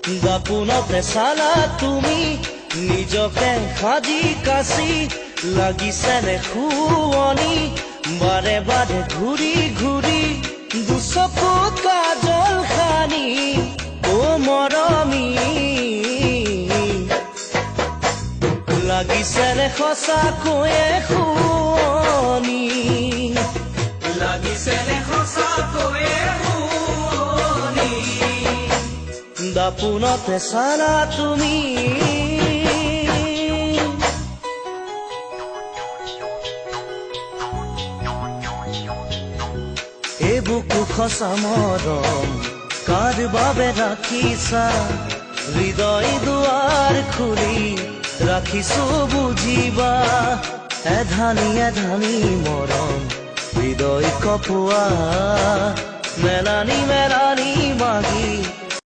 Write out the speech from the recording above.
দাপোনতে চালা তুমি নিজকে সাজি কাচি, লাগিছেনে শুৱনি বাৰে বাৰে ঘূৰি ঘূৰি, দুচকু কাজল সানি অ মৰমী, লাগিছেনে সঁচাকৈয়ে শুৱনি, লাগিছেনে সঁচাকৈয়ে শুৱনি। দাপোনতে চালা তুমি। এই বুকু সঁচা মৰম কাৰ বাবে ৰাখিছা, হৃদয় দুৱাৰ খুলি ৰাখিছো বুজিবা, এধানি এধানি মৰম হৃদয় কপোৱা, মেলানি মেলানি মাগি